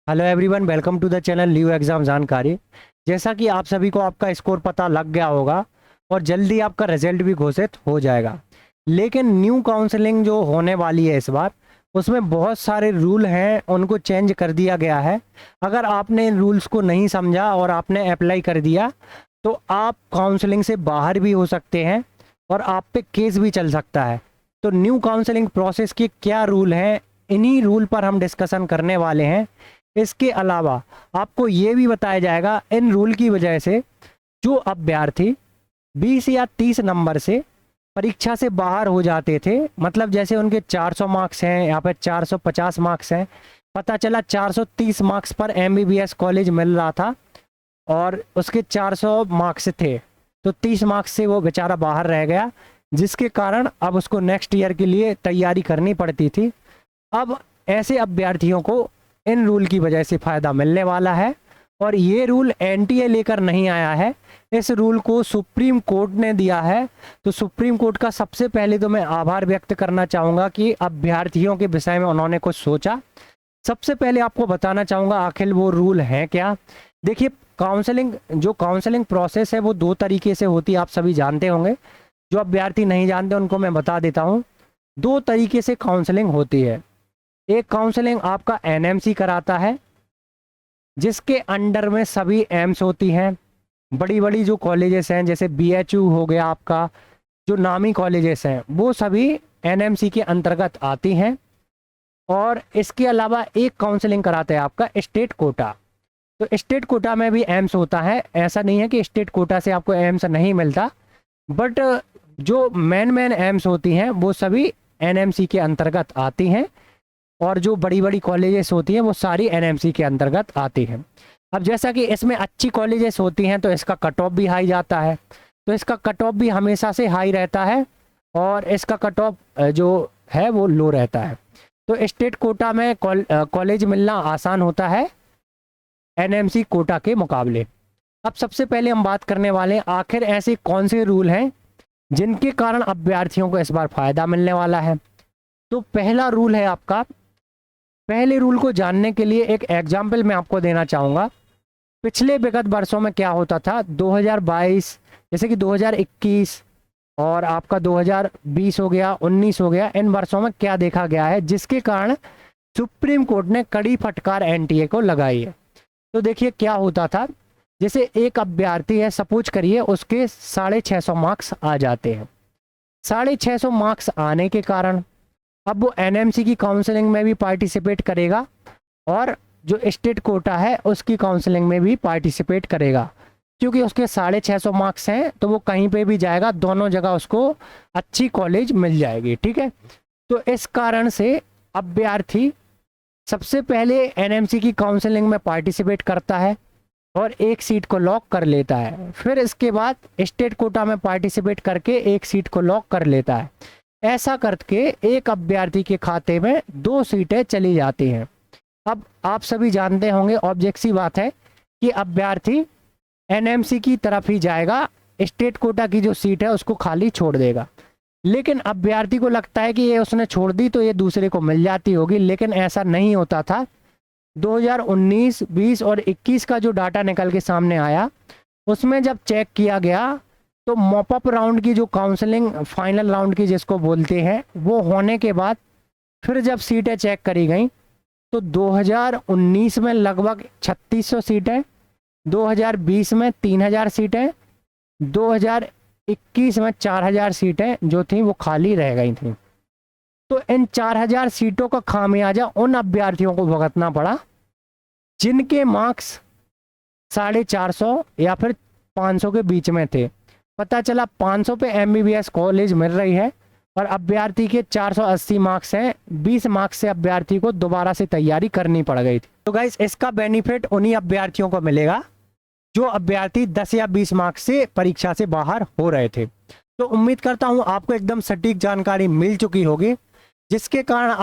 Hello everyone, welcome to the channel new exam जानकारी। जैसा कि आप सभी को आपका स्कोर पता लग गया होगा और जल्दी आपका रिजल्ट भी घोषित हो जाएगा। लेकिन न्यू काउंसलिंग जो होने वाली है इस बार, उसमें बहुत सारे रूल हैं, उनको चेंज कर दिया गया है। अगर आपने इन रूल्स को नहीं समझा और आपने अप्लाई कर दिया तो आप काउंसलिंग से बाहर भी हो सकते हैं और आप पे केस भी चल सकता है। तो न्यू काउंसलिंग प्रोसेस के क्या रूल हैं, इन्हीं रूल पर हम डिस्कशन करने वाले हैं। इसके अलावा आपको ये भी बताया जाएगा इन रूल की वजह से जो अभ्यर्थी 20 या 30 नंबर से परीक्षा से बाहर हो जाते थे, मतलब जैसे उनके 400 मार्क्स हैं या फिर 450 मार्क्स हैं, पता चला 430 मार्क्स पर एमबीबीएस कॉलेज मिल रहा था और उसके 400 मार्क्स थे, तो 30 मार्क्स से वो बेचारा बाहर रह गया, जिसके कारण अब उसको नेक्स्ट ईयर के लिए तैयारी करनी पड़ती थी। अब ऐसे अभ्यर्थियों को इन रूल की वजह से फ़ायदा मिलने वाला है और ये रूल एनटीए लेकर नहीं आया है, इस रूल को सुप्रीम कोर्ट ने दिया है। तो सुप्रीम कोर्ट का सबसे पहले तो मैं आभार व्यक्त करना चाहूँगा कि अभ्यर्थियों के विषय में उन्होंने कुछ सोचा। सबसे पहले आपको बताना चाहूँगा आखिर वो रूल हैं क्या। देखिए, काउंसलिंग प्रोसेस है वो दो तरीके से होती है, आप सभी जानते होंगे। जो अभ्यर्थी नहीं जानते उनको मैं बता देता हूँ। दो तरीके से काउंसलिंग होती है। एक काउंसलिंग आपका एनएमसी कराता है, जिसके अंडर में सभी एम्स होती हैं। बड़ी बड़ी जो कॉलेजेस हैं जैसे बीएचयू हो गया आपका, जो नामी कॉलेजेस हैं वो सभी एनएमसी के अंतर्गत आती हैं। और इसके अलावा एक काउंसलिंग कराता है आपका स्टेट कोटा। तो स्टेट कोटा में भी एम्स होता है, ऐसा नहीं है कि स्टेट कोटा से आपको एम्स नहीं मिलता, बट जो मेन एम्स होती हैं वो सभी एनएमसी के अंतर्गत आती हैं और जो बड़ी बड़ी कॉलेजेस होती हैं वो सारी एनएमसी के अंतर्गत आती हैं। अब जैसा कि इसमें अच्छी कॉलेजेस होती हैं तो इसका कट ऑफ भी हाई जाता है, तो इसका कट ऑफ भी हमेशा से हाई रहता है और इसका कट ऑफ जो है वो लो रहता है। तो स्टेट कोटा में कॉलेज मिलना आसान होता है एनएमसी कोटा के मुकाबले। अब सबसे पहले हम बात करने वाले हैं आखिर ऐसे कौन से रूल हैं जिनके कारण अभ्यर्थियों को इस बार फ़ायदा मिलने वाला है। तो पहला रूल है आपका, पहले रूल को जानने के लिए एक एग्जाम्पल मैं आपको देना चाहूँगा। पिछले विगत वर्षों में क्या होता था, 2022 जैसे कि 2021 और आपका 2020 हो गया, 19 हो गया, इन वर्षों में क्या देखा गया है जिसके कारण सुप्रीम कोर्ट ने कड़ी फटकार एनटीए को लगाई है। तो देखिए क्या होता था, जैसे एक अभ्यर्थी है, सपोज करिए उसके 650 मार्क्स आ जाते हैं। 650 मार्क्स आने के कारण अब वो एनएमसी की काउंसलिंग में भी पार्टिसिपेट करेगा और जो स्टेट कोटा है उसकी काउंसलिंग में भी पार्टिसिपेट करेगा, क्योंकि उसके 650 मार्क्स हैं तो वो कहीं पे भी जाएगा, दोनों जगह उसको अच्छी कॉलेज मिल जाएगी। ठीक है, तो इस कारण से अभ्यर्थी सबसे पहले एनएमसी की काउंसलिंग में पार्टिसिपेट करता है और एक सीट को लॉक कर लेता है, फिर इसके बाद स्टेट कोटा में पार्टिसिपेट करके एक सीट को लॉक कर लेता है। ऐसा करके एक अभ्यर्थी के खाते में 2 सीटें चली जाती हैं। अब आप सभी जानते होंगे, ऑब्जेक्ट सी बात है कि अभ्यर्थी एनएमसी की तरफ ही जाएगा, स्टेट कोटा की जो सीट है उसको खाली छोड़ देगा। लेकिन अभ्यर्थी को लगता है कि ये उसने छोड़ दी तो ये दूसरे को मिल जाती होगी, लेकिन ऐसा नहीं होता था। 2019, 20 और 21 का जो डाटा निकल के सामने आया उसमें जब चेक किया गया तो मॉपअप राउंड की जो काउंसलिंग फाइनल राउंड की जिसको बोलते हैं वो होने के बाद फिर जब सीटें चेक करी गई तो 2019 में लगभग 3600 सीटें, 2020 में 3000 सीटें, 2021 में 4000 सीटें जो थी वो खाली रह गई थी। तो इन 4000 सीटों का खामियाजा उन अभ्यर्थियों को भुगतना पड़ा जिनके मार्क्स 450 या फिर 500 के बीच में थे। पता चला 500 पे एमबीबीएस कॉलेज मिल रही है और अभ्यर्थी के 480 मार्क्स हैं, 20 मार्क्स से अभ्यर्थी को दोबारा से तैयारी करनी पड़ गई थी। तो गाइस, इसका बेनिफिट उन्हीं अभ्यर्थियों को मिलेगा जो अभ्यर्थी 10 या 20 मार्क्स से परीक्षा से बाहर हो रहे थे। तो उम्मीद करता हूं आपको एकदम सटीक जानकारी मिल चुकी होगी, जिसके कारण आप